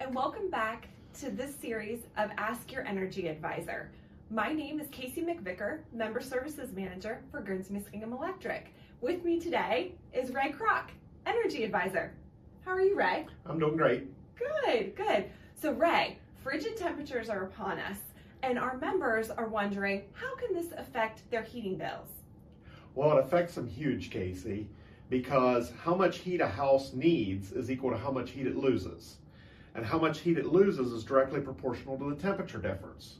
and welcome back to this series of Ask Your Energy Advisor. My name is Casey McVicker, Member Services Manager for Guernsey Muskingum Electric. With me today is Ray Kroc, Energy Advisor. How are you, Ray? I'm doing great. Good. So Ray, frigid temperatures are upon us, and our members are wondering, how can this affect their heating bills? Well, it affects them huge, Casey, because how much heat a house needs is equal to how much heat it loses. And how much heat it loses is directly proportional to the temperature difference.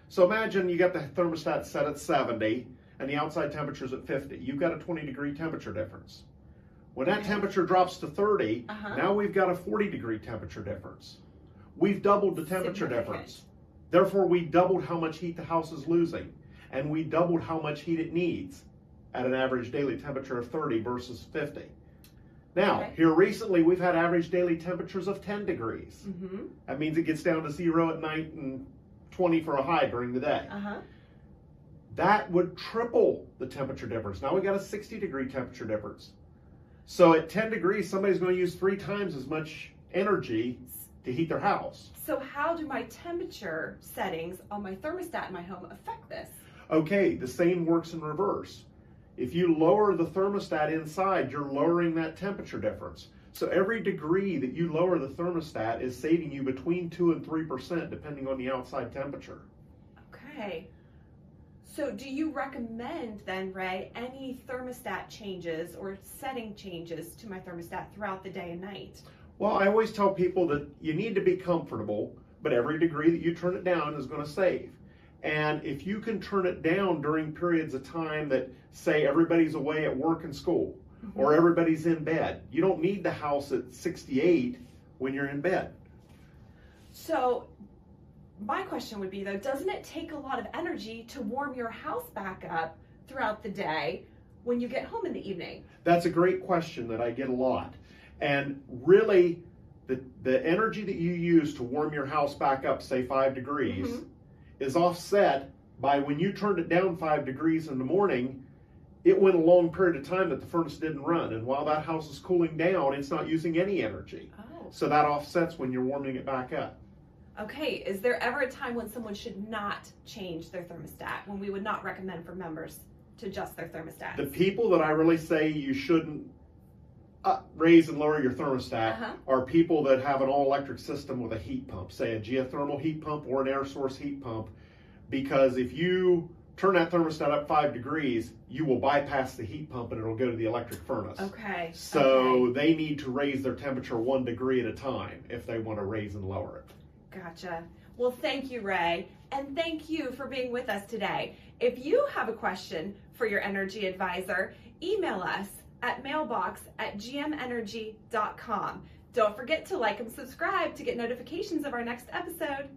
So imagine you got the thermostat set at 70 and the outside temperature is at 50. You've got a 20-degree temperature difference. When that temperature drops to 30, now we've got a 40-degree temperature difference. We've doubled the temperature difference. Therefore, we doubled how much heat the house is losing, and we doubled how much heat it needs at an average daily temperature of 30 versus 50. Now, here recently, we've had average daily temperatures of 10 degrees. That means it gets down to 0 at night and 20 for a high during the day. That would triple the temperature difference. Now we got a 60-degree temperature difference. So at 10 degrees, somebody's going to use 3 times as much energy to heat their house. So how do my temperature settings on my thermostat in my home affect this? Okay, the same works in reverse. If you lower the thermostat inside, you're lowering that temperature difference. So every degree that you lower the thermostat is saving you between 2 and 3% depending on the outside temperature. Okay. So do you recommend then, Ray, any thermostat changes or setting changes to my thermostat throughout the day and night? Well, I always tell people that you need to be comfortable, but every degree that you turn it down is going to save. And if you can turn it down during periods of time that, say, everybody's away at work and school, or everybody's in bed, you don't need the house at 68 when you're in bed. So my question would be, though, doesn't it take a lot of energy to warm your house back up throughout the day when you get home in the evening? That's a great question that I get a lot. And really, the energy that you use to warm your house back up, say 5 degrees, is offset by when you turned it down 5 degrees in the morning, it went a long period of time that the furnace didn't run. And while that house is cooling down, it's not using any energy. So that offsets when you're warming it back up. Okay, is there ever a time when someone should not change their thermostat, when we would not recommend for members to adjust their thermostat? The people that I really say you shouldn't raise and lower your thermostat are people that have an all-electric system with a heat pump, say a geothermal heat pump or an air source heat pump, because if you turn that thermostat up 5 degrees, you will bypass the heat pump and it'll go to the electric furnace. So they need to raise their temperature 1 degree at a time if they want to raise and lower it. Gotcha. Well, thank you, Ray, and thank you for being with us today. If you have a question for your energy advisor, email us at mailbox@gmenergy.com. Don't forget to like and subscribe to get notifications of our next episode.